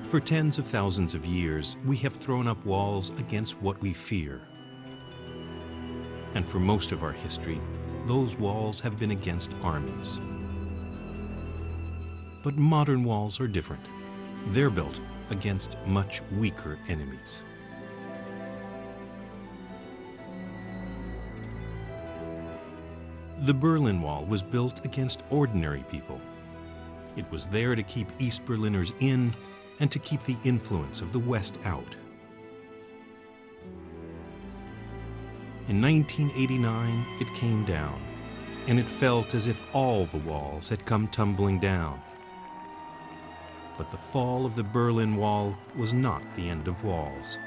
For tens of thousands of years, we have thrown up walls against what we fear. And for most of our history, those walls have been against armies. But modern walls are different. They're built against much weaker enemies. The Berlin Wall was built against ordinary people. It was there to keep East Berliners in and to keep the influence of the West out. In 1989, it came down, and it felt as if all the walls had come tumbling down. But the fall of the Berlin Wall was not the end of walls.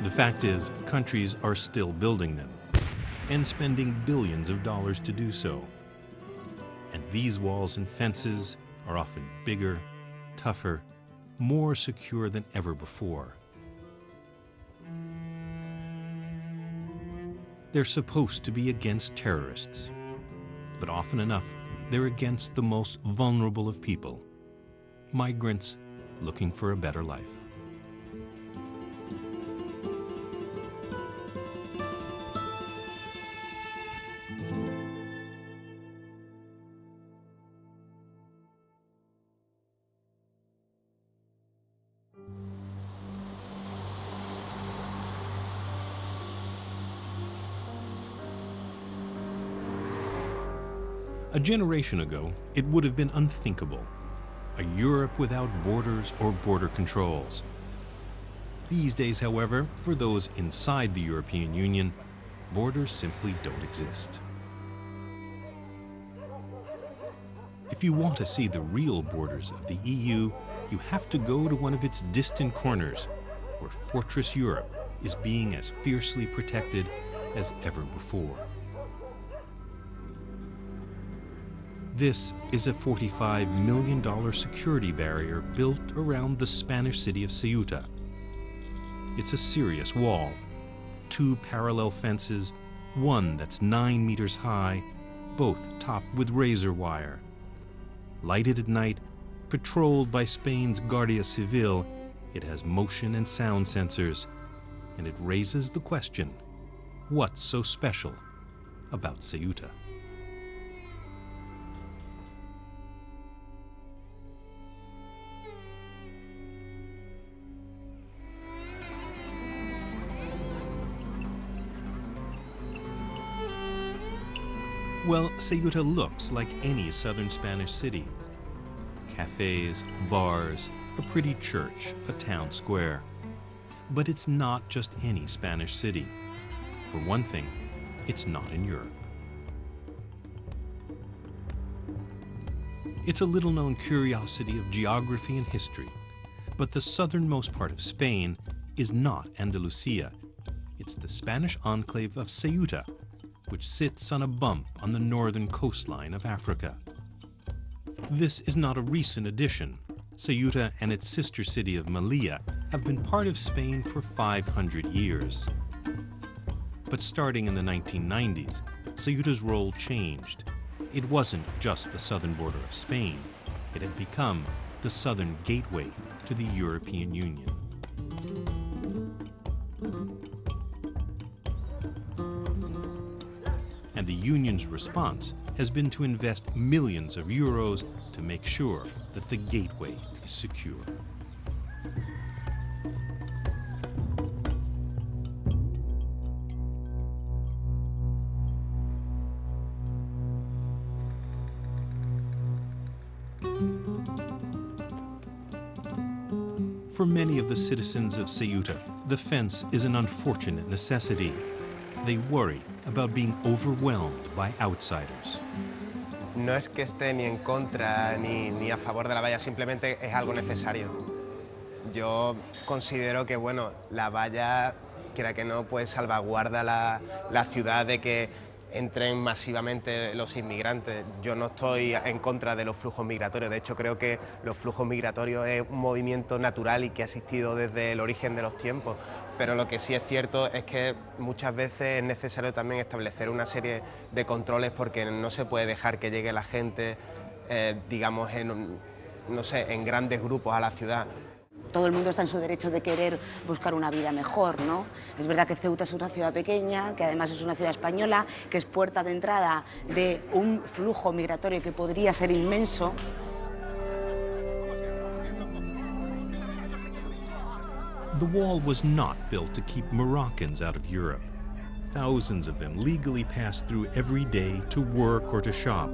The fact is, countries are still building them, and spending billions of dollars to do so. And these walls and fences are often bigger, tougher, more secure than ever before. They're supposed to be against terrorists, but often enough, they're against the most vulnerable of people, migrants looking for a better life. A generation ago, it would have been unthinkable. A Europe without borders or border controls. These days, however, for those inside the European Union, borders simply don't exist. If you want to see the real borders of the EU, you have to go to one of its distant corners, where Fortress Europe is being as fiercely protected as ever before. This is a $45 million security barrier built around the Spanish city of Ceuta. It's a serious wall. 2 parallel fences, one that's 9 meters high, both topped with razor wire. Lighted at night, patrolled by Spain's Guardia Civil, it has motion and sound sensors, and it raises the question, what's so special about Ceuta? Well, Ceuta looks like any southern Spanish city. Cafes, bars, a pretty church, a town square. But it's not just any Spanish city. For one thing, it's not in Europe. It's a little-known curiosity of geography and history, but the southernmost part of Spain is not Andalusia. It's the Spanish enclave of Ceuta, which sits on a bump on the northern coastline of Africa. This is not a recent addition. Ceuta and its sister city of Melilla have been part of Spain for 500 years. But starting in the 1990s, Ceuta's role changed. It wasn't just the southern border of Spain. It had become the southern gateway to the European Union. And the Union's response has been to invest millions of euros to make sure that the gateway is secure. For many of the citizens of Ceuta, the fence is an unfortunate necessity. They worry about being overwhelmed by outsiders. No es que esté ni en contra ni a favor de la valla, simplemente es algo necesario. Yo considero que, bueno, la valla, quiera que no, pues salvaguarda la ciudad de que entren masivamente los inmigrantes. Yo no estoy en contra de los flujos migratorios, de hecho creo que los flujos migratorios es un movimiento natural y que ha existido desde el origen de los tiempos, pero lo que sí es cierto es que muchas veces es necesario también establecer una serie de controles porque no se puede dejar que llegue la gente, digamos, no sé, en grandes grupos a la ciudad. Todo el mundo está en su derecho de querer buscar una vida mejor, ¿no? Es verdad que Ceuta es una ciudad pequeña, que además es una ciudad española, que es puerta de entrada de un flujo migratorio que podría ser inmenso. The wall was not built to keep Moroccans out of Europe. Thousands of them legally passed through every day to work or to shop.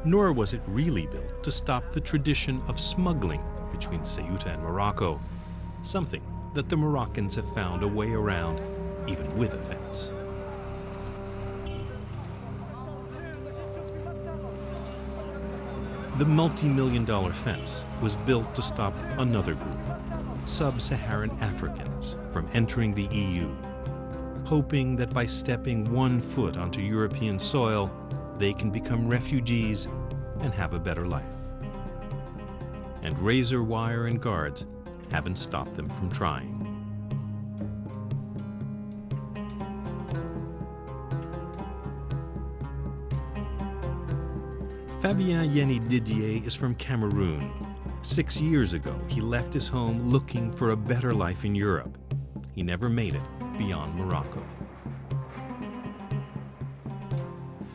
Nor was it really built to stop the tradition of smuggling between Ceuta and Morocco, something that the Moroccans have found a way around, even with a fence. The multi-million-dollar fence was built to stop another group, sub-Saharan Africans, from entering the EU, hoping that by stepping one foot onto European soil, they can become refugees and have a better life. And razor wire and guards haven't stopped them from trying. Fabien Yeni Didier is from Cameroon. 6 years ago, he left his home looking for a better life in Europe. He never made it beyond Morocco.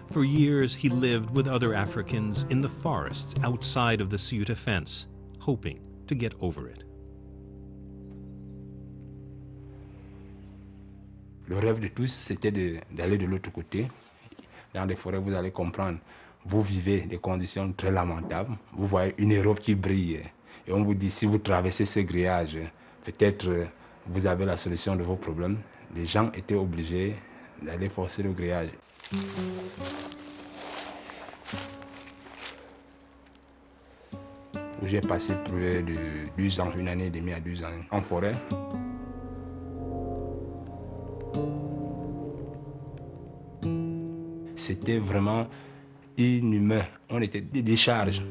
For years, he lived with other Africans in the forests outside of the Ceuta fence, hoping to get over it. Le rêve de tous, c'était d'aller de l'autre côté. Dans les forêts, vous allez comprendre, vous vivez des conditions très lamentables. Vous voyez une Europe qui brille. Et on vous dit, si vous traversez ce grillage, peut-être vous avez la solution de vos problèmes. Les gens étaient obligés d'aller forcer le grillage. Où j'ai passé près de 2 ans, 1 année et demie à 2 ans en forêt. C'était vraiment inhumain. On était des décharges.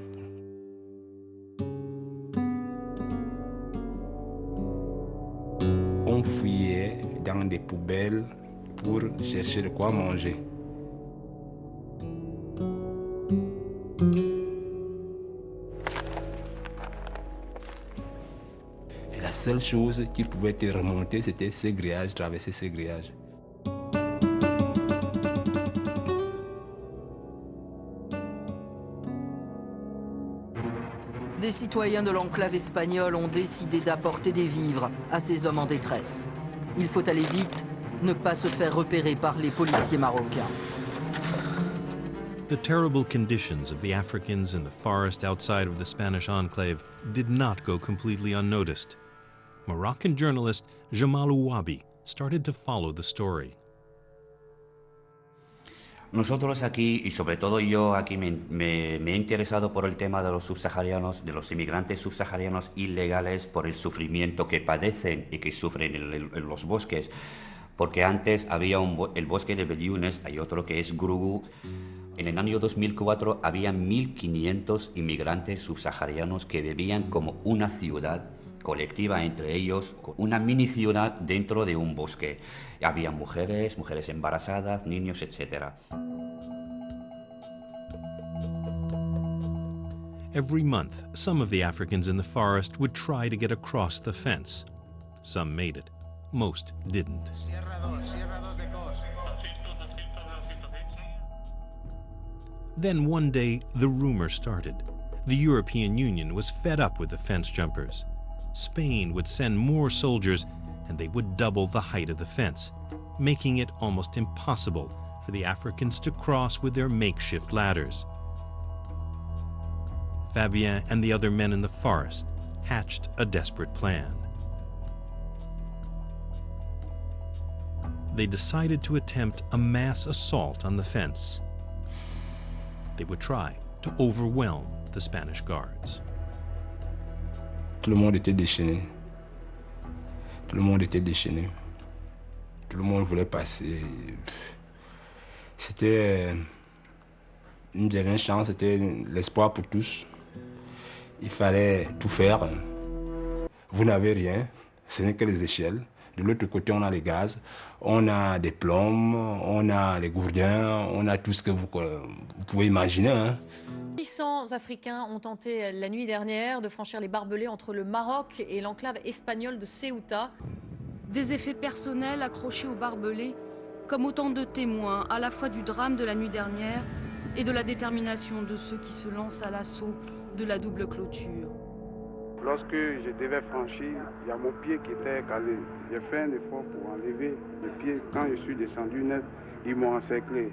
On fouillait dans des poubelles pour chercher de quoi manger. Et la seule chose qui pouvait te remonter, c'était ces grillages, traverser ces grillages. Des citoyens de l'enclave espagnole ont décidé d'apporter des vivres à ces hommes en détresse. Il faut aller vite, ne pas se faire repérer par les policiers marocains. The terrible conditions of the Africans in the forest outside of the Spanish enclave did not go completely unnoticed. Moroccan journalist Jamal Ouabi started to follow the story. Nosotros aquí, y sobre todo yo aquí me he interesado por el tema de los subsaharianos, de los inmigrantes subsaharianos ilegales, por el sufrimiento que padecen y que sufren en los bosques. Porque antes había el bosque de Beliunes, hay otro que es Grugu. En el año 2004 había 1.500 inmigrantes subsaharianos que vivían como una ciudad colectiva entre ellos, una mini ciudad dentro de un bosque. Había mujeres embarazadas, niños, etc. Every month, some of the Africans in the forest would try to get across the fence. Some made it. Most didn't. Then one day, the rumor started. The European Union was fed up with the fence jumpers. Spain would send more soldiers, and they would double the height of the fence, making it almost impossible for the Africans to cross with their makeshift ladders. Fabien and the other men in the forest hatched a desperate plan. They decided to attempt a mass assault on the fence. They would try to overwhelm the Spanish guards. Tout le monde était déchaîné. Tout le monde était déchaîné. Tout le monde voulait passer. C'était une dernière chance, c'était l'espoir pour tous. Il fallait tout faire. Vous n'avez rien, ce n'est que les échelles. De l'autre côté, on a les gaz, on a des plombs, on a les gourdins, on a tout ce que vous pouvez imaginer. Hein. 600 Africains ont tenté la nuit dernière de franchir les barbelés entre le Maroc et l'enclave espagnole de Ceuta. Des effets personnels accrochés aux barbelés, comme autant de témoins à la fois du drame de la nuit dernière et de la détermination de ceux qui se lancent à l'assaut de la double clôture. Lorsque je devais franchir, il y a mon pied qui était calé. J'ai fait un effort pour enlever le pied. Quand je suis descendu net, ils m'ont encerclé.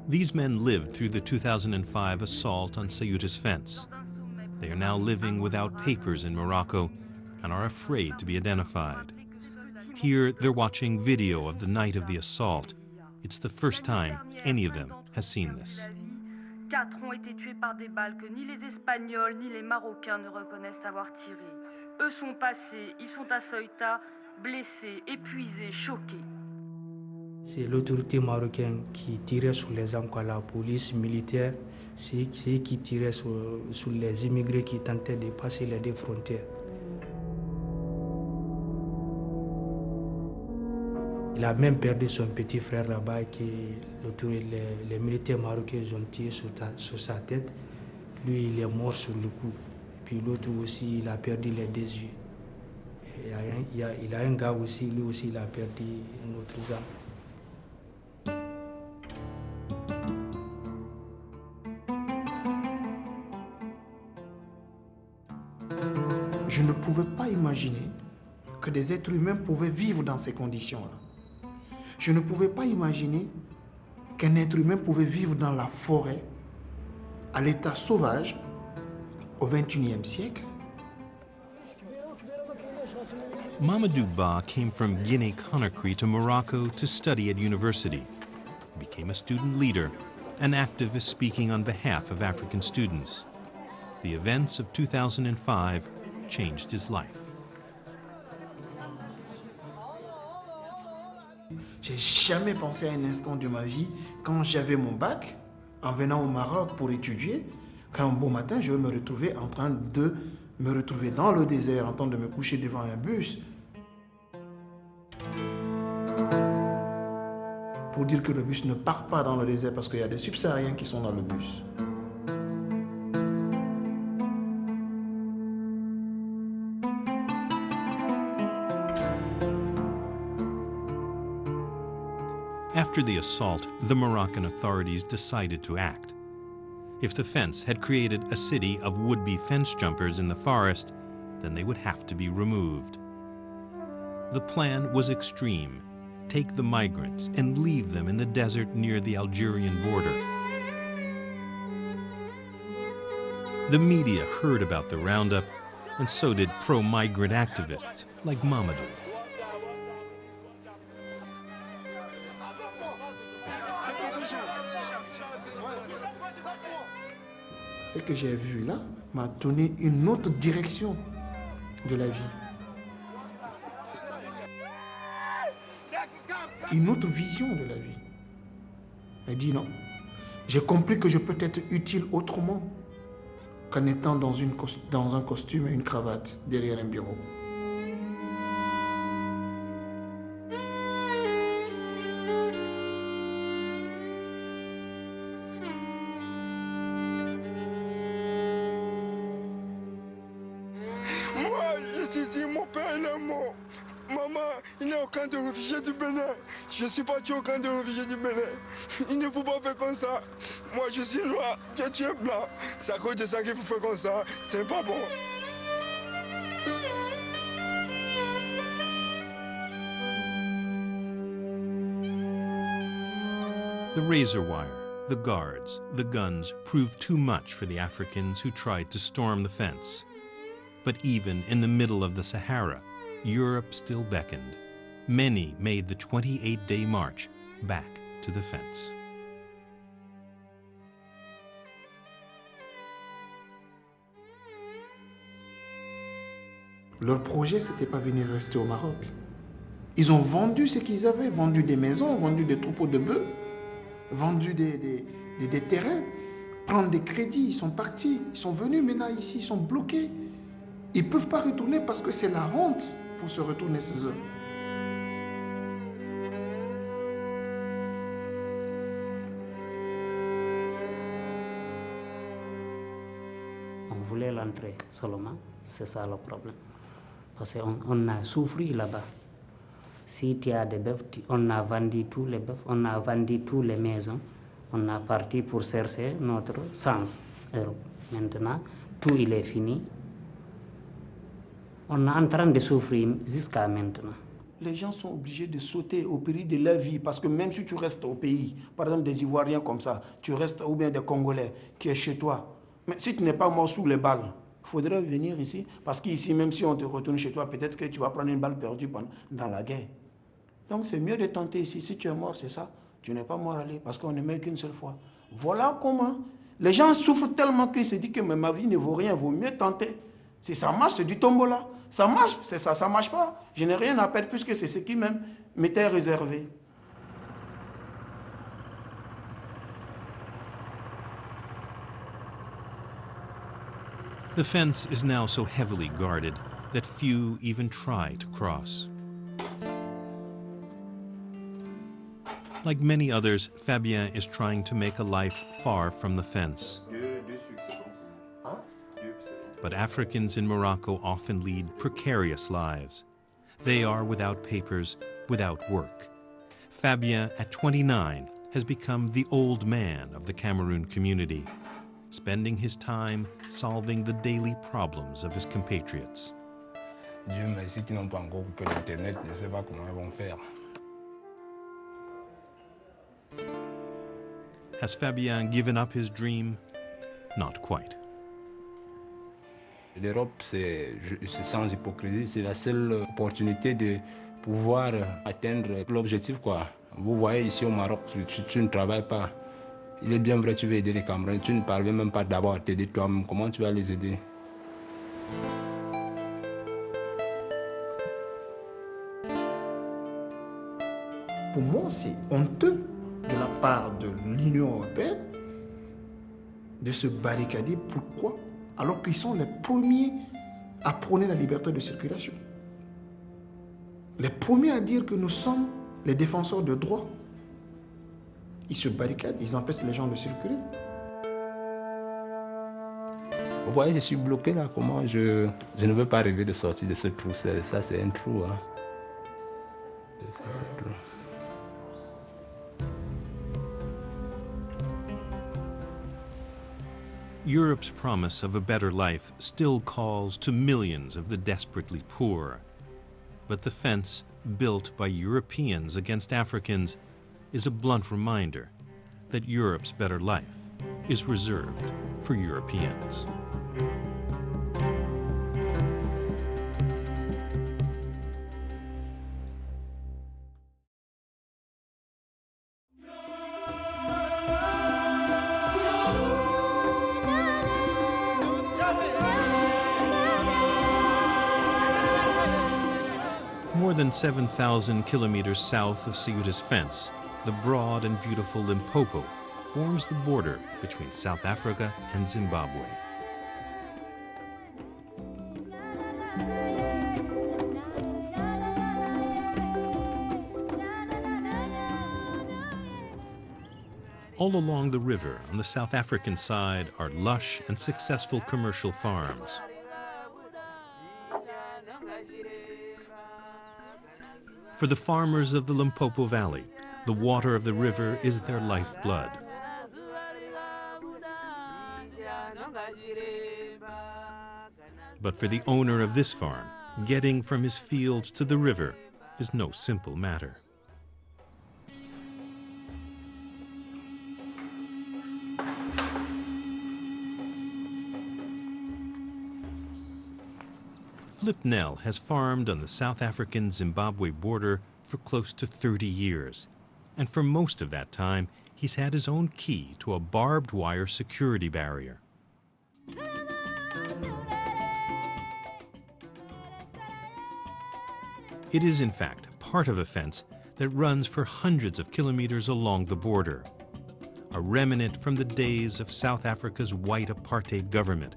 These men lived through the 2005 assault on Ceuta's fence. They are now living without papers in Morocco and are afraid to be identified. Here, they're watching video of the night of the assault. It's the first time any of them has seen this. 4 ont été tués par des balles que ni les Espagnols ni les Marocains ne reconnaissent avoir tirées. Eux sont passés, ils sont à Ceuta, blessés, épuisés, choqués. C'est l'autorité marocaine qui tirait sur les hommes, la police militaire, c'est qui tirait sur les immigrés qui tentaient de passer les deux frontières. Il a même perdu son petit frère là-bas que les militaires marocains ont tiré sur sa tête. Lui, il est mort sur le coup. Puis l'autre aussi, il a perdu les deux yeux. Il a un gars aussi, lui aussi, il a perdu un autre arme. Je ne pouvais pas imaginer que des êtres humains pouvaient vivre dans ces conditions-là. Je ne pouvais pas imaginer qu'un être humain pouvait vivre dans la forêt, à l'état sauvage, au XXIe siècle. Mamadou Ba came from Guinea-Conakry to Morocco to study at university. He became a student leader, an activist speaking on behalf of African students. The events of 2005 changed his life. J'ai jamais pensé à un instant de ma vie, quand j'avais mon bac, en venant au Maroc pour étudier, qu'un beau matin, je vais me retrouver en train de me retrouver dans le désert, en train de me coucher devant un bus. Pour dire que le bus ne part pas dans le désert parce qu'il y a des subsahariens qui sont dans le bus. After the assault, the Moroccan authorities decided to act. If the fence had created a city of would-be fence jumpers in the forest, then they would have to be removed. The plan was extreme. Take the migrants and leave them in the desert near the Algerian border. The media heard about the roundup, and so did pro-migrant activists like Mamadou. Ce que j'ai vu là m'a donné une autre direction de la vie. Une autre vision de la vie. Elle dit non. J'ai compris que je peux être utile autrement qu'en étant dans un costume et une cravate derrière un bureau. Ici, mon père est mort. Maman, il n'y a aucun de réfugiés du Bénin. Je suis parti au camp de réfugiés du Bénin. Il ne faut pas faire comme ça. Moi, je suis noir, tu es blanc. C'est à cause de ça qu'il faut faire comme ça. C'est pas bon. The razor wire, the guards, the guns proved too much for the Africans who tried to storm the fence. But even in the middle of the Sahara, Europe still beckoned. Many made the 28-day march back to the fence. Leur projet, c'était pas venir rester au Maroc. Ils ont vendu ce qu'ils avaient, vendu des maisons, vendu des troupeaux de bœufs, vendu des terrains, prendre des crédits, ils sont partis, ils sont venus maintenant ici, ils sont bloqués. Ils ne peuvent pas retourner parce que c'est la honte pour se retourner chez eux. rentrer seulement. C'est ça le problème. Parce qu'on a souffert là-bas. Si tu as des bœufs, on a vendu tous les bœufs, on a vendu toutes les maisons. On a parti pour chercher notre sens Europe. Maintenant, tout il est fini. On est en train de souffrir jusqu'à maintenant. Les gens sont obligés de sauter au péril de leur vie parce que même si tu restes au pays, par exemple des Ivoiriens comme ça, tu restes, ou bien des Congolais qui est chez toi, mais si tu n'es pas mort sous les balles, il faudrait venir ici parce qu'ici, même si on te retourne chez toi, peut-être que tu vas prendre une balle perdue dans la guerre. Donc c'est mieux de tenter ici. Si tu es mort, c'est ça. Tu n'es pas mort aller parce qu'on ne meurt qu'une seule fois. Voilà comment. Les gens souffrent tellement qu'ils se disent que ma vie ne vaut rien, il vaut mieux tenter. Si ça marche, c'est du tombola. Ça marche, c'est ça. Ça ne marche pas. Je n'ai rien à perdre puisque c'est ce qui même m'était réservé. The fence is now so heavily guarded that few even try to cross. Like many others, Fabien is trying to make a life far from the fence. But Africans in Morocco often lead precarious lives. They are without papers, without work. Fabien, at 29, has become the old man of the Cameroon community, spending his time solving the daily problems of his compatriots. Dieu merci qu'ils n'ont pas encore coupé l'Internet, je ne sais pas comment ils vont faire. Has Fabien given up his dream? Not quite. L'Europe, c'est sans hypocrisie, c'est la seule opportunité de pouvoir atteindre l'objectif, quoi. Vous voyez ici au Maroc, tu ne travailles pas. Il est bien vrai, tu veux aider les Camerounais, tu ne parviens même pas d'abord à t'aider toi-même. Comment tu vas les aider? Pour moi, c'est honteux de la part de l'Union européenne de se barricader. Pourquoi? Alors qu'ils sont les premiers à prôner la liberté de circulation. Les premiers à dire que nous sommes les défenseurs de droits. Ils se barricadent, ils empêchent les gens de circuler. Vous voyez, je suis bloqué là. Comment je ne veux pas rêver de sortir de ce trou. Ça, c'est un trou. Hein. Ça, c'est un trou. Europe's promise of a better life still calls to millions of the desperately poor. But the fence, built by Europeans against Africans, is a blunt reminder that Europe's better life is reserved for Europeans. More than 7,000 kilometers south of Ceuta's fence, the broad and beautiful Limpopo forms the border between South Africa and Zimbabwe. All along the river on the South African side are lush and successful commercial farms. For the farmers of the Limpopo Valley, the water of the river is their lifeblood. But for the owner of this farm, getting from his fields to the river is no simple matter. Flipnell has farmed on the South African-Zimbabwe border for close to 30 years. And for most of that time, he's had his own key to a barbed wire security barrier. It is, in fact, part of a fence that runs for hundreds of kilometers along the border, a remnant from the days of South Africa's white apartheid government.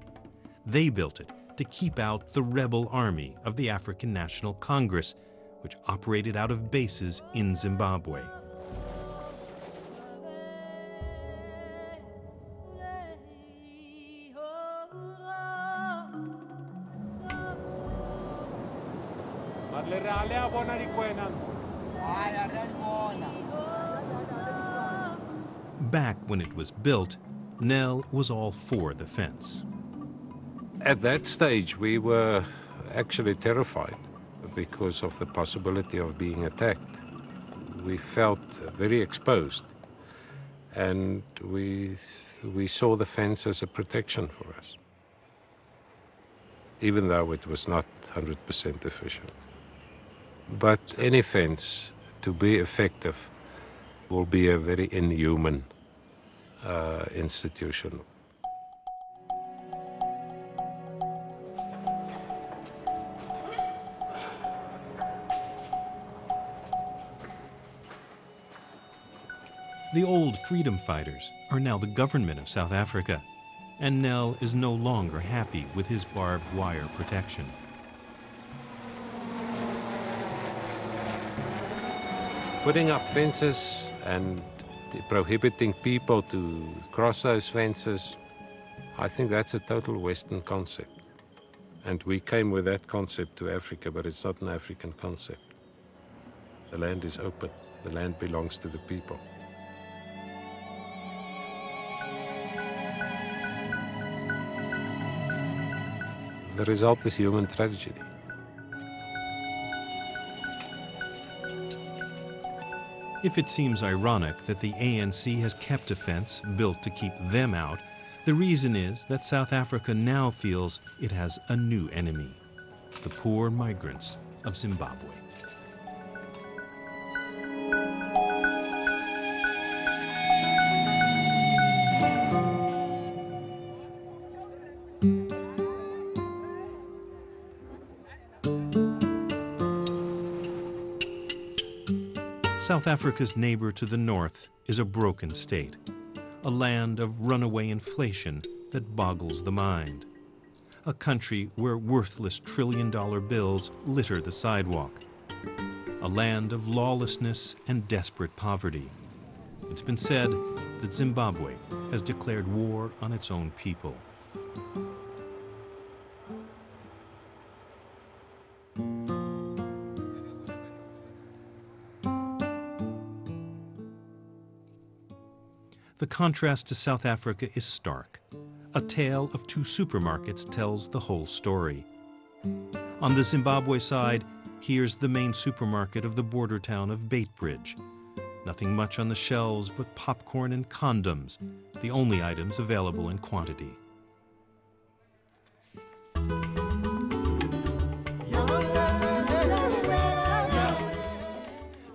They built it to keep out the rebel army of the African National Congress, which operated out of bases in Zimbabwe. Back when it was built, Nel was all for the fence. At that stage, we were actually terrified because of the possibility of being attacked. We felt very exposed, and we saw the fence as a protection for us, even though it was not 100% efficient. But any fence, to be effective, will be a very inhuman institution. The old freedom fighters are now the government of South Africa, and Nel is no longer happy with his barbed wire protection. Putting up fences and prohibiting people to cross those fences, I think that's a total Western concept. And we came with that concept to Africa, but it's not an African concept. The land is open. The land belongs to the people. The result is human tragedy. If it seems ironic that the ANC has kept a fence built to keep them out, the reason is that South Africa now feels it has a new enemy: the poor migrants of Zimbabwe. South Africa's neighbor to the north is a broken state, a land of runaway inflation that boggles the mind, a country where worthless trillion-dollar bills litter the sidewalk, a land of lawlessness and desperate poverty. It's been said that Zimbabwe has declared war on its own people. The contrast to South Africa is stark. A tale of two supermarkets tells the whole story. On the Zimbabwe side, here's the main supermarket of the border town of Beitbridge. Nothing much on the shelves but popcorn and condoms, the only items available in quantity.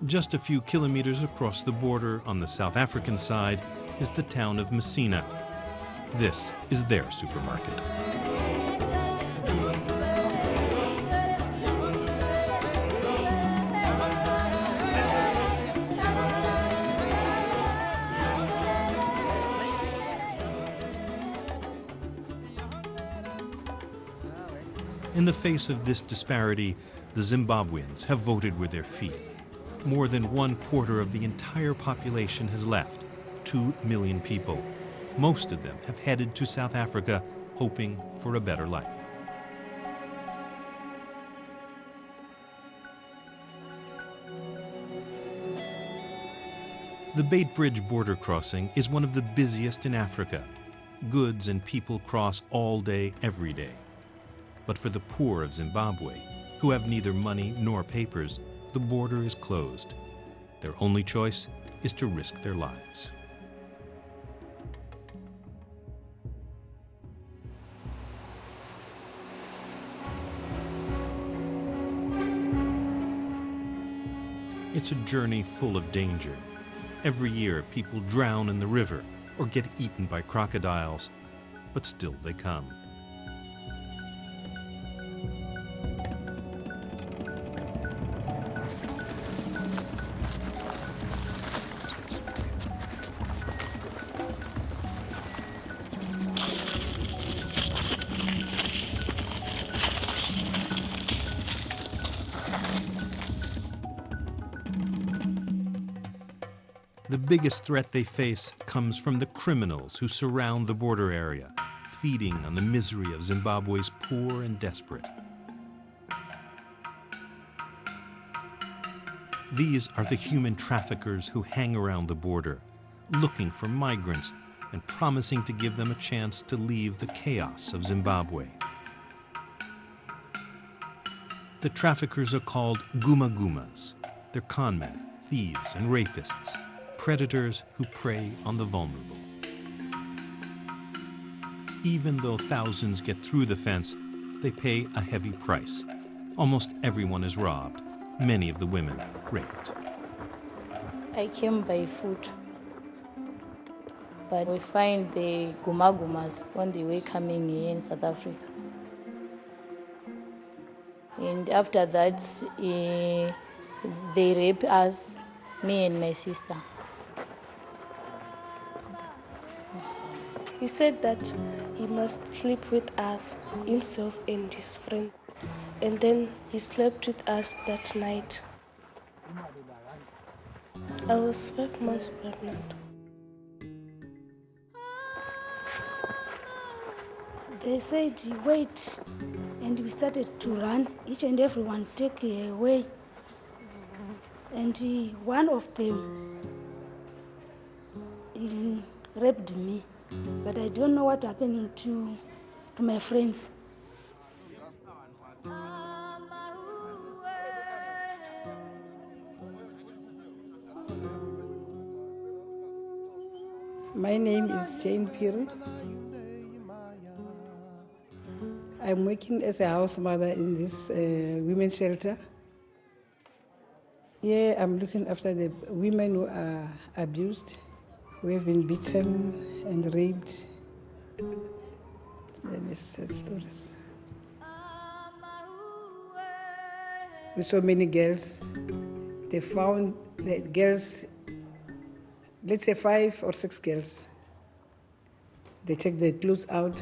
Just a few kilometers across the border on the South African side is the town of Messina. This is their supermarket. In the face of this disparity, the Zimbabweans have voted with their feet. More than 1/4 of the entire population has left. 2 million people. Most of them have headed to South Africa, hoping for a better life. The Beitbridge border crossing is one of the busiest in Africa. Goods and people cross all day, every day. But for the poor of Zimbabwe, who have neither money nor papers, the border is closed. Their only choice is to risk their lives. It's a journey full of danger. Every year, people drown in the river or get eaten by crocodiles, but still they come. The biggest threat they face comes from the criminals who surround the border area, feeding on the misery of Zimbabwe's poor and desperate. These are the human traffickers who hang around the border, looking for migrants and promising to give them a chance to leave the chaos of Zimbabwe. The traffickers are called guma-gumas. They're conmen, thieves, and rapists, predators who prey on the vulnerable. Even though thousands get through the fence, they pay a heavy price. Almost everyone is robbed, many of the women raped. I came by foot, but we find the guma-gumas on the way coming here in South Africa. And after that, they rape us, me and my sister. He said that he must sleep with us, himself and his friend. And then he slept with us that night. I was 5 months pregnant. They said, wait, and we started to run, each and everyone take away. And one of them, he raped me, but I don't know what happened to my friends. My name is Jane Piri. I'm working as a house mother in this women's shelter. Here I'm looking after the women who are abused, who have been beaten and raped. Many sad stories. With so many girls, they found the girls, let's say 5 or 6 girls. They check their clothes out.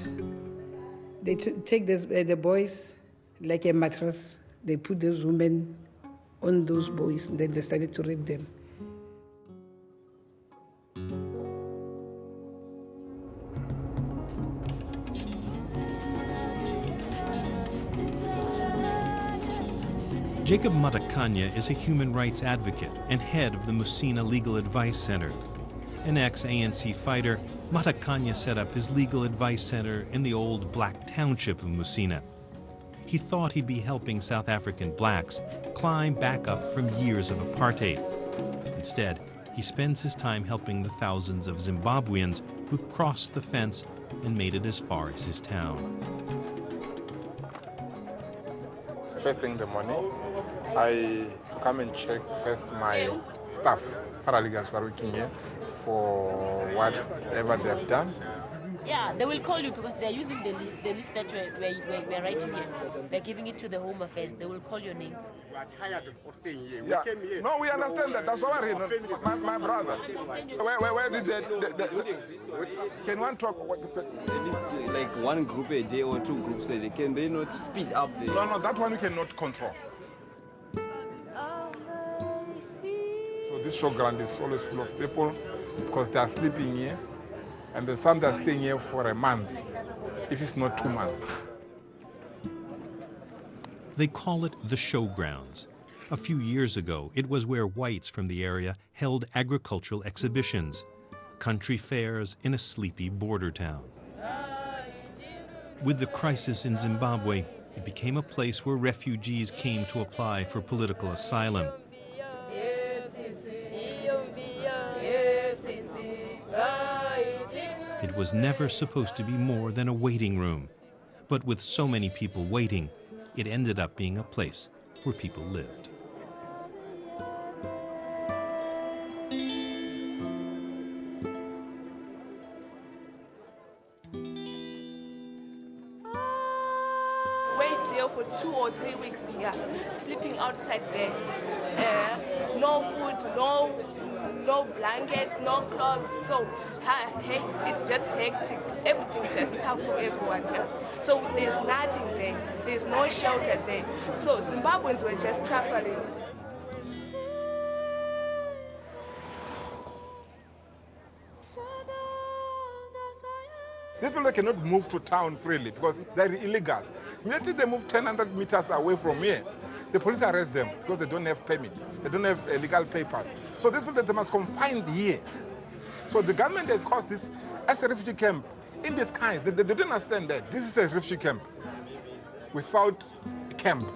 They take the boys like a mattress. They put those women on those boys, and then they started to rape them. Jacob Matakanya is a human rights advocate and head of the Musina Legal Advice Center. An ex-ANC fighter, Matakanya set up his legal advice center in the old black township of Musina. He thought he'd be helping South African blacks climb back up from years of apartheid. Instead, he spends his time helping the thousands of Zimbabweans who've crossed the fence and made it as far as his town. First thing in the morning, I come and check first my staff, paralegals who are working here, for whatever they have done. Yeah, they will call you because they're using the list that we're writing here. We're giving it to the Home Affairs. They will call your name. We are tired of staying here. Yeah. We came here. No, we understand that. That's why my brother. Where did can one talk? At least like one group a day or 2 groups a day. Can they not speed up the... No, that one we cannot control. So this showground is always full of people because they are sleeping here. And then some that are staying here for a month, if it's not 2 months. They call it the showgrounds. A few years ago, it was where whites from the area held agricultural exhibitions, country fairs in a sleepy border town. With the crisis in Zimbabwe, it became a place where refugees came to apply for political asylum. It was never supposed to be more than a waiting room. But with so many people waiting, it ended up being a place where people lived. Wait here for 2 or 3 weeks here, sleeping outside there. No food, no blankets, no clothes. So, hey, it's just hectic. Everything's just tough for everyone here. So there's nothing there. There's no shelter there. So Zimbabweans were just suffering. These people cannot move to town freely because they're illegal. Immediately they move 1,000 meters away from here. the police arrest them because they don't have permit, they don't have legal papers. So these people, they must confine here. So the government has caused this as a refugee camp in disguise. They don't understand that. This is a refugee camp without a camp.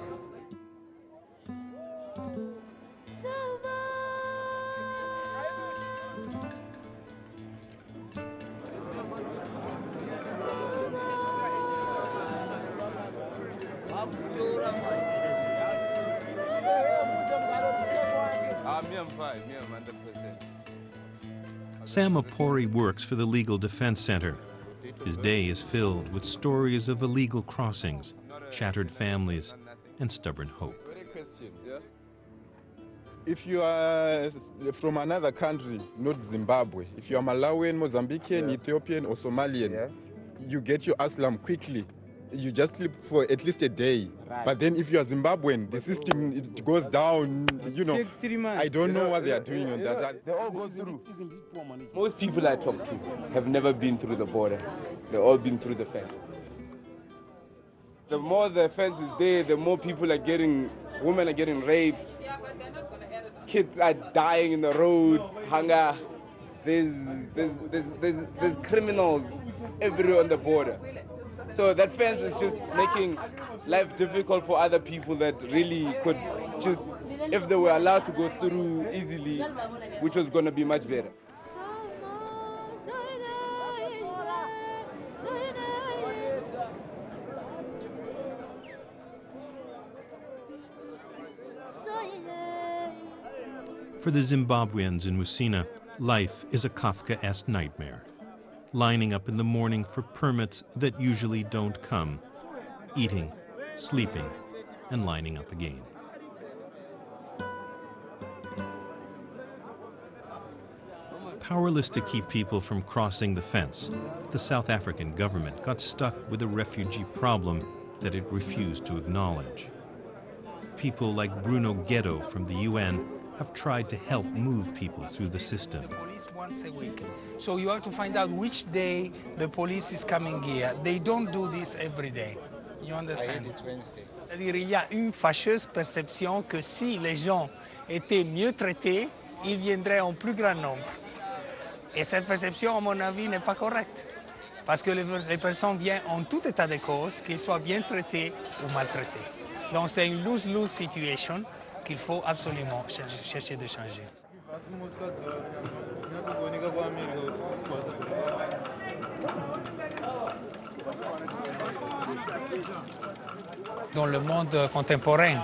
I'm fine. I'm 100%. Sam Apori works for the Legal Defense Center. His day is filled with stories of illegal crossings, shattered families, and stubborn hope. If you are from another country, not Zimbabwe, if you are Malawian, Mozambican, Ethiopian, or Somalian, you get your asylum quickly. You just sleep for at least a day. Right. But then if you are Zimbabwean, the system, it goes down, you know. I don't know what they are doing on that. They all go through. Most people I talk to have never been through the border. They've all been through the fence. The more the fence is there, the more people are women are getting raped, kids are dying in the road, hunger. There's criminals everywhere on the border. So that fence is just making life difficult for other people that really could just, if they were allowed to go through easily, which was going to be much better. For the Zimbabweans in Musina, life is a Kafkaesque nightmare. Lining up in the morning for permits that usually don't come, eating, sleeping, and lining up again. Powerless to keep people from crossing the fence, the South African government got stuck with a refugee problem that it refused to acknowledge. People like Bruno Ghetto from the UN have tried to help move people through the system. The police once a week. So you have to find out which day the police is coming here. They don't do this every day. You understand? It's Wednesday. C'est-à-dire, il y a une fâcheuse perception que si les gens étaient mieux traités, ils viendraient en plus grand nombre. Et cette perception, à mon avis, n'est pas correcte. Parce que les personnes viennent en tout état de cause, qu'ils soient bien traités ou maltraités. Donc c'est une lose-lose situation qu'il faut absolument chercher de changer. Dans le monde contemporain,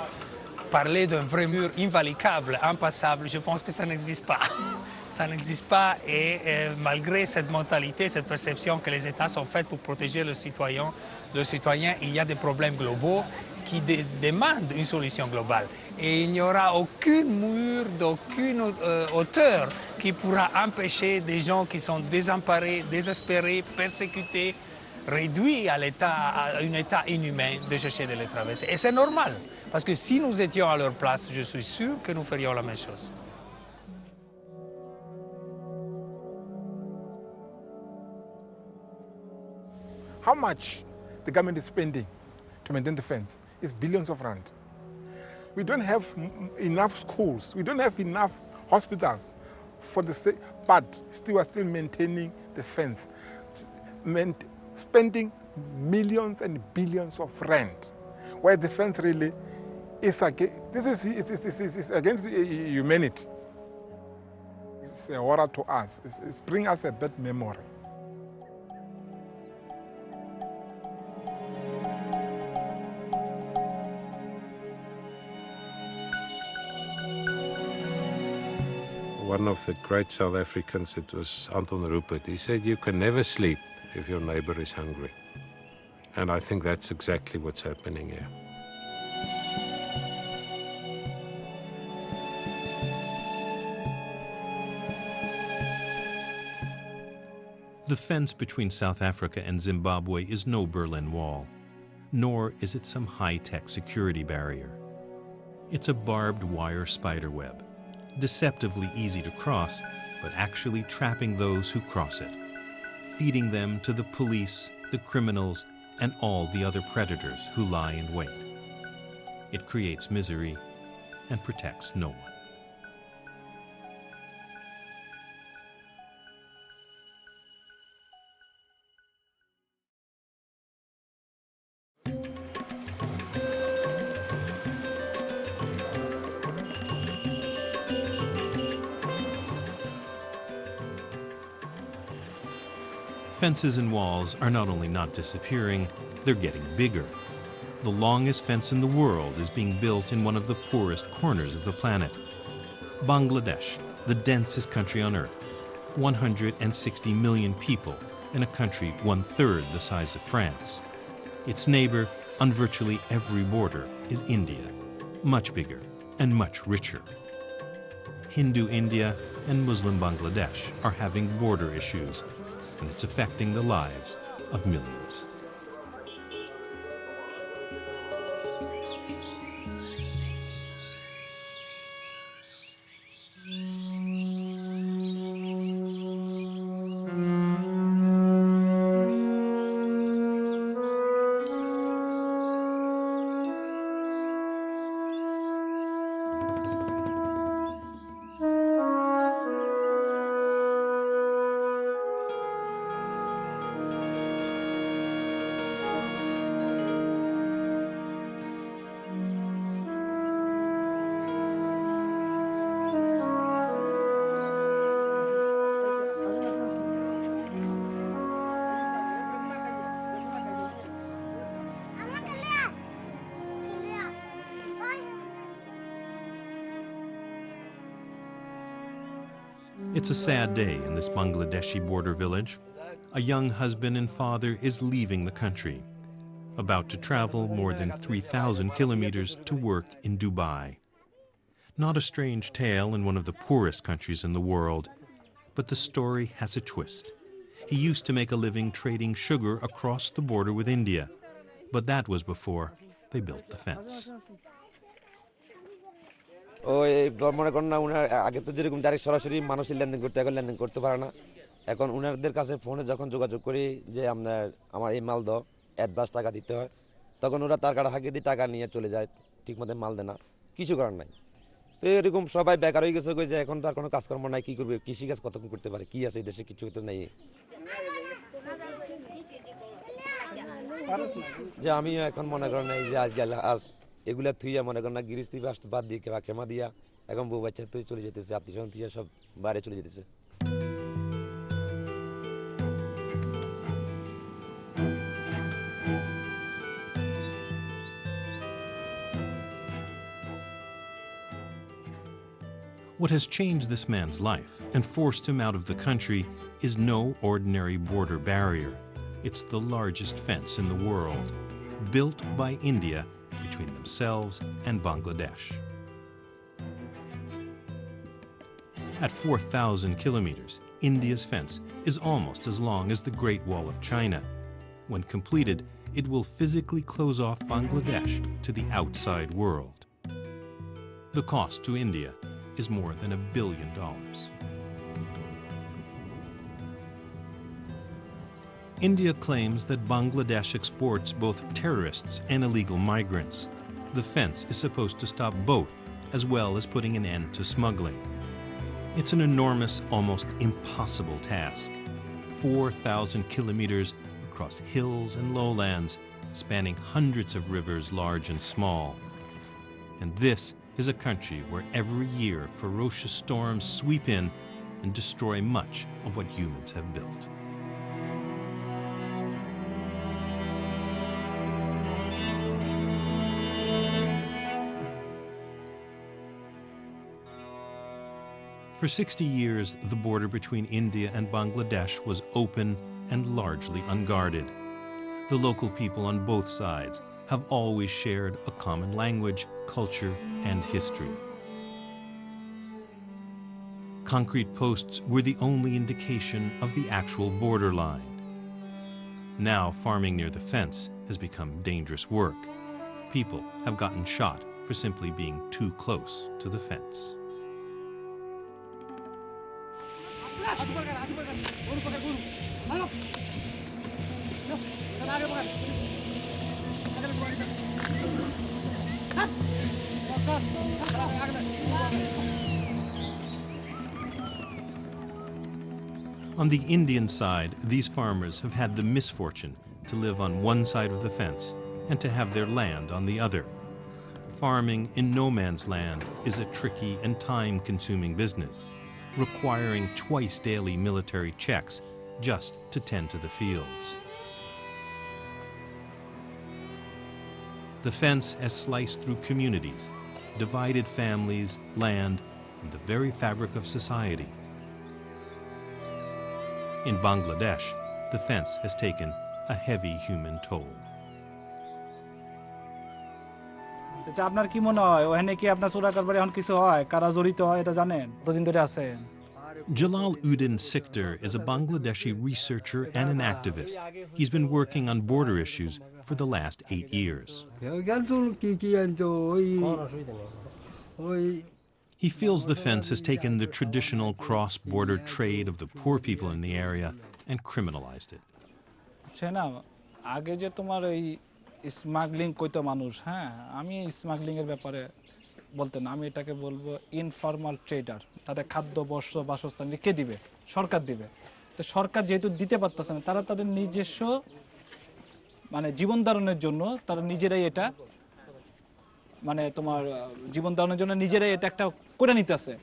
parler d'un vrai mur invalidable, impassable, je pense que ça n'existe pas. Ça n'existe pas et malgré cette mentalité, cette perception que les États sont faits pour protéger le citoyen, il y a des problèmes globaux qui demandent une solution globale. Et il n'y aura aucun mur, d'aucune hauteur qui pourra empêcher des gens qui sont désemparés, désespérés, persécutés, réduits à un état inhumain de chercher de les traverser. Et c'est normal, parce que si nous étions à leur place, je suis sûr que nous ferions la même chose. How much the government is spending to maintain the fence is billions of rand. We don't have enough schools, we don't have enough hospitals for the sake, but we're still maintaining the fence, spending millions and billions of rand, where the fence really is against, it's against humanity. It's a horror to us. It's bringing us a bad memory. One of the great South Africans, it was Anton Rupert, he said, you can never sleep if your neighbor is hungry. And I think that's exactly what's happening here. The fence between South Africa and Zimbabwe is no Berlin Wall, nor is it some high-tech security barrier. It's a barbed wire spiderweb, deceptively easy to cross, but actually trapping those who cross it, feeding them to the police, the criminals, and all the other predators who lie in wait. It creates misery and protects no one. Fences and walls are not only not disappearing, they're getting bigger. The longest fence in the world is being built in one of the poorest corners of the planet. Bangladesh, the densest country on earth, 160 million people in a country 1/3 the size of France. Its neighbor on virtually every border is India, much bigger and much richer. Hindu India and Muslim Bangladesh are having border issues, and it's affecting the lives of millions. It's a sad day in this Bangladeshi border village. A young husband and father is leaving the country, about to travel more than 3,000 kilometers to work in Dubai. Not a strange tale in one of the poorest countries in the world, but the story has a twist. He used to make a living trading sugar across the border with India, but that was before they built the fence. ওই মনে করেন না উনার আগে তো যেরকম direct সরাসরি মানুষের লেনদেন করতে এখন লেনদেন করতে পারে না এখন উনারদের কাছে ফোনে যখন যোগাযোগ করি যে আমার এই মাল দাও অ্যাডভান্স টাকা দিতে হয় তখন ওরা তার কাটা হাঁকিয়ে দিয়ে টাকা নিয়ে চলে যায় ঠিকমতো মাল দেয় না কিছু করার নাই তো এরকম সবাই বেকার হয়ে গেছে যে এখন তার কোনো কাজকর্ম নাই কি করবে কৃষিকাজ কতক্ষণ করতে পারে কি আছে এই দেশে কিছু তো নেই যে আমি এখন মনে করেন এই যে আজ এগুলা থুইয়া মনে করেন না গৃহস্থী বাদ দিয়ে খেমা দিয়া এখন বউ বাচ্চা তুই চলে যেতেছে আত্মীয় থুইয়া সব বাইরে চলে যেতেছে What has changed this man's life and forced him out of the country is no ordinary border barrier. It's the largest fence in the world, built by India between themselves and Bangladesh. At 4,000 kilometers, India's fence is almost as long as the Great Wall of China. When completed, it will physically close off Bangladesh to the outside world. The cost to India is more than $1 billion. India claims that Bangladesh exports both terrorists and illegal migrants. The fence is supposed to stop both, as well as putting an end to smuggling. It's an enormous, almost impossible task. 4,000 kilometers across hills and lowlands, spanning hundreds of rivers large and small. And this is a country where every year ferocious storms sweep in and destroy much of what humans have built. For 60 years, the border between India and Bangladesh was open and largely unguarded. The local people on both sides have always shared a common language, culture, and history. Concrete posts were the only indication of the actual border line. Now, farming near the fence has become dangerous work. People have gotten shot for simply being too close to the fence. On the Indian side, these farmers have had the misfortune to live on one side of the fence and to have their land on the other. Farming in no man's land is a tricky and time-consuming business, requiring twice daily military checks just to tend to the fields. The fence has sliced through communities, divided families, land, and the very fabric of society. In Bangladesh, the fence has taken a heavy human toll. আপনার কি মনে হয় ওখানে কি আপনার চোরা কারবারে এখন কিছু হয় কারা জড়িত হয় এটা জানেন কতদিন ধরে আছেন Jalal Uddin Sikder is a Bangladeshi researcher and an activist. He's been working on border issues for the last 8 years. He feels the fence has taken the traditional cross-border trade of the poor people in the area and criminalized it. না আগে যে তোমার এই smuggling কইতো মানুষ হ্যাঁ আমি smuggling এর ব্যাপারে বলতে না আমি এটাকে বলবো ইনফর্মাল ট্রেডার তাদের খাদ্য বস্ত্র বাসস্থান কে দিবে সরকার দিবে তো সরকার যেহেতু দিতে পারতেছে না তারা তাদের নিজস্ব মানে জীবন ধারণের জন্য তারা নিজেরাই এটা মানে তোমার জীবন ধারণের জন্য নিজেরাই এটা একটা করে নিতেছে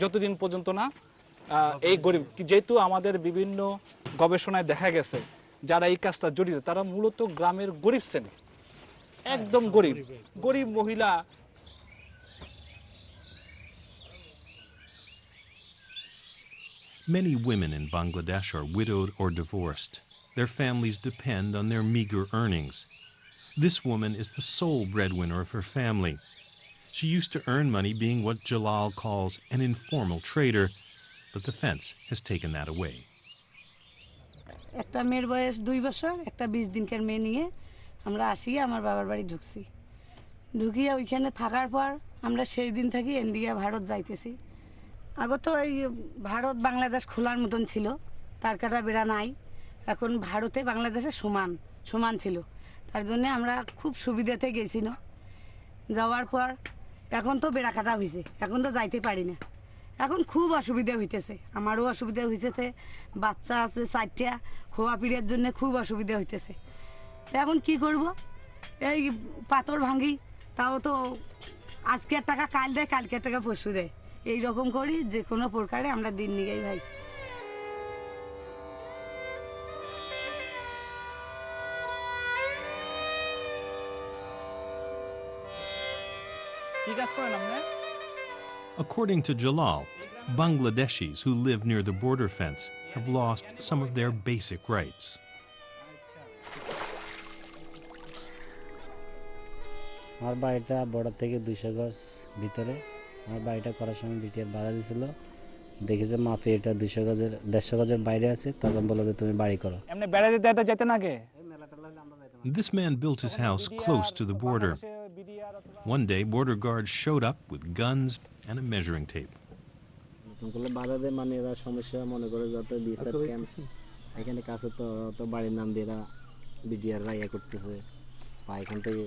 যতদিন পর্যন্ত না এই গরিব যেহেতু আমাদের বিভিন্ন গবেষণায় দেখা গেছে যারা এই কাজটা জড়িত তারা মূলত গ্রামের গরিব শ্রেণী একদম গরিব গরিব মহিলা Many women in Bangladesh are widowed or divorced. Their families depend on their meager earnings. This woman is the sole breadwinner of her family. She used to earn money being what Jalal calls an informal trader, but the fence has taken that away. একটা মেয়ের বয়স 2 বছর একটা 20 দিনকার মেয়ে নিয়ে আমরা আসি আমার বাবার বাড়ি ঢুকছি ঢুকিয়ে ওইখানে থাকার পর আমরা সেই দিন থেকে ইন্ডিয়া ভারত যাইতেছি আগে তো এই ভারত বাংলাদেশ খোলার মতন ছিল তার কাটা বেড়া নাই এখন ভারতে বাংলাদেশে সমান ছিল তার জন্য আমরা খুব সুবিধাতে গেছি না যাওয়ার পর এখন তো বেড়া কাটা হইছে এখন তো যাইতে পারি না এখন খুব অসুবিধা হইতেছে আমারও অসুবিধা হইতেছে বাচ্চা আছে 4টা খোয়া পিড়ের জন্য খুব অসুবিধা হইতেছে এখন কি করব এই পাথর ভাঙি তাও তো আজকের টাকা কাল দেয় কালকের টাকা পরশু দেয় এই রকম করি যে কোনো প্রকারে আমরা দিন নিগাই ভাই কি কাজ করেন আপনি According to Jalal, Bangladeshis who live near the border fence have lost some of their basic rights. আমার বাড়িটা বর্ডার থেকে 200 গজ ভিতরে আমার বাড়িটা করার সময় বিটিআর বাধা দিছিল দেখি যে মাফি এটা 200 গজের 150 গজের বাইরে আছে তখন বলল যে তুমি বাড়ি করো এমনি বেড়া দিতে এটা যেতে নাগে This man built his house close to the border. One day, border guards showed up with guns and a measuring tape. নতুনগুলো বাধা দেয় মানে এরা সমস্যা মনে করে যত বিএসএফ ক্যাম্প এখানে কাছে তো বাড়ির নাম দিয়ে এরা বিডিআর রাইয়া করতেছে বা এখান থেকে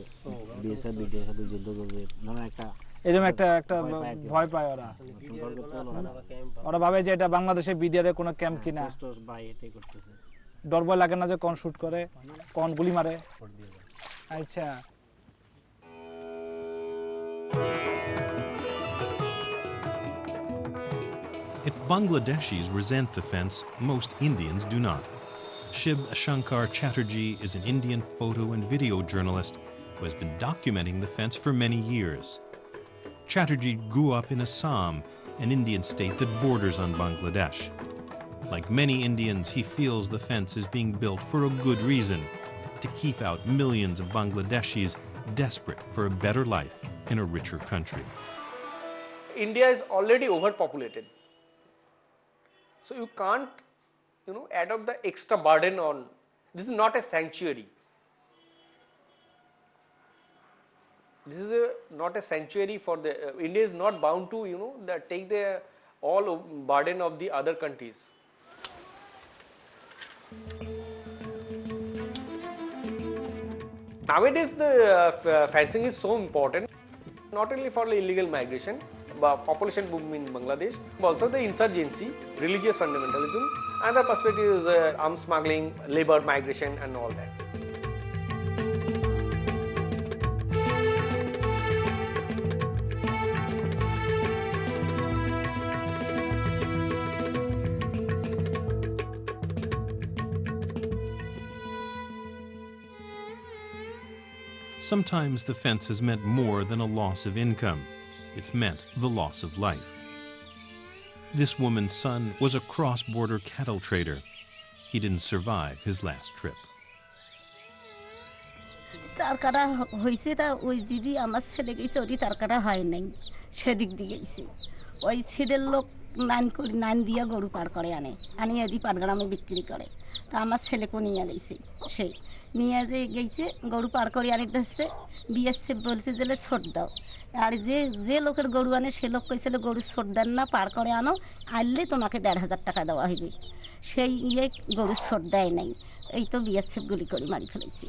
বিএসএফ বিডিআর সাথে যুদ্ধ করবে মানে এরকম একটা ভয় পায় ওরা ভাবে যে এটা বাংলাদেশে বিডিআর এর কোনো ক্যাম্প কিনা ভাই এটাই করতেছে ডর ভয় লাগে না যে কোন শুট করে কোন গুলি মারে আচ্ছা If Bangladeshis resent the fence, most Indians do not. Shib Shankar Chatterjee is an Indian photo and video journalist who has been documenting the fence for many years. Chatterjee grew up in Assam, an Indian state that borders on Bangladesh. Like many Indians, he feels the fence is being built for a good reason, to keep out millions of Bangladeshis desperate for a better life in a richer country. India is already overpopulated. So you can't, add up the extra burden on. This is not a sanctuary. This is not a sanctuary for the. India is not bound to, take the all burden of the other countries. Nowadays, the fencing is so important, not only for the illegal migration, but population boom in Bangladesh, but also the insurgency, religious fundamentalism, and the perspective is arms smuggling, labor migration, and all that. Sometimes the fence has meant more than a loss of income. It's meant the loss of life. This woman's son was a cross-border cattle trader. He didn't survive his last trip. তারকাটা হইছে তা ওই দিদি আমার ছেলে গেছে ওদি তারকাটা হয় নাই সেদিক দিয়ে গেছে ওই সিডের লোক নান দিয়ে গরু পার করে আনি এদি পাটগ্রামে বিক্রি করে তা আমার ছেলেকে নিয়ে গেছে সে নিয়ে যে গেছে গরু পার করে আনি ধরছে বিএসএফ বলছে যে ছোট দাও আর যে লোকের গরু আনে সে লোক কইছিল গরু ছোট দেন না পার করে আনো আনলে তোমাকে ১,৫০০ টাকা দেওয়া হইবে সেই গরু ছোট দেয় নাই এই তো বিএসএফ গুলি করে মারি ফেলেছি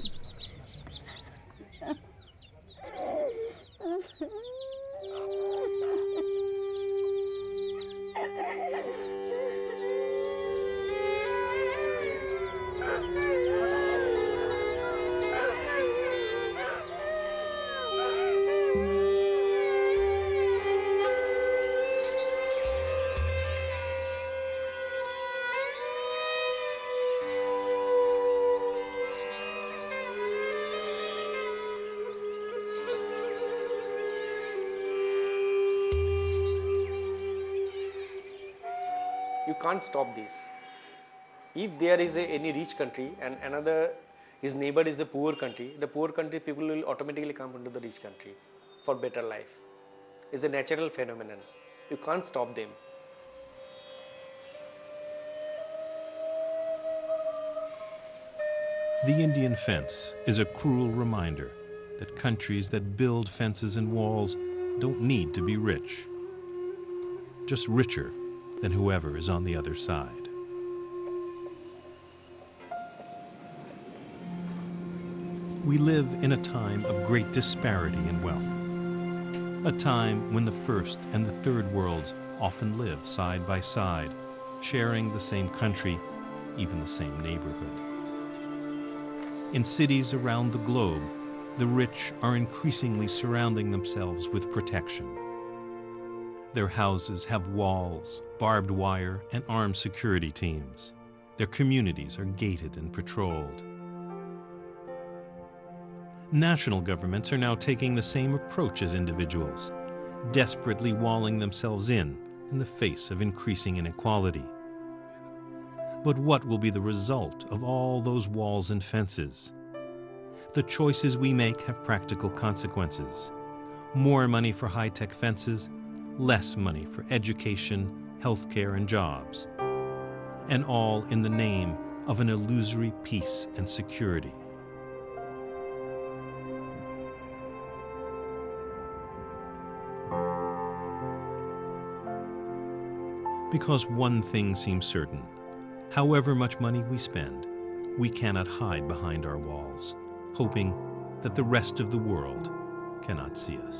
You can't stop this. If there is any rich country and his neighbor is a poor country people will automatically come into the rich country for better life. It's a natural phenomenon. You can't stop them. The Indian fence is a cruel reminder that countries that build fences and walls don't need to be rich, just richer than whoever is on the other side. We live in a time of great disparity in wealth, a time when the first and the third worlds often live side by side, sharing the same country, even the same neighborhood. In cities around the globe, the rich are increasingly surrounding themselves with protection. Their houses have walls, barbed wire, and armed security teams. Their communities are gated and patrolled. National governments are now taking the same approach as individuals, desperately walling themselves in the face of increasing inequality. But what will be the result of all those walls and fences? The choices we make have practical consequences. More money for high-tech fences, less money for education, healthcare, and jobs, and all in the name of an illusory peace and security. Because one thing seems certain: however much money we spend, we cannot hide behind our walls, hoping that the rest of the world cannot see us.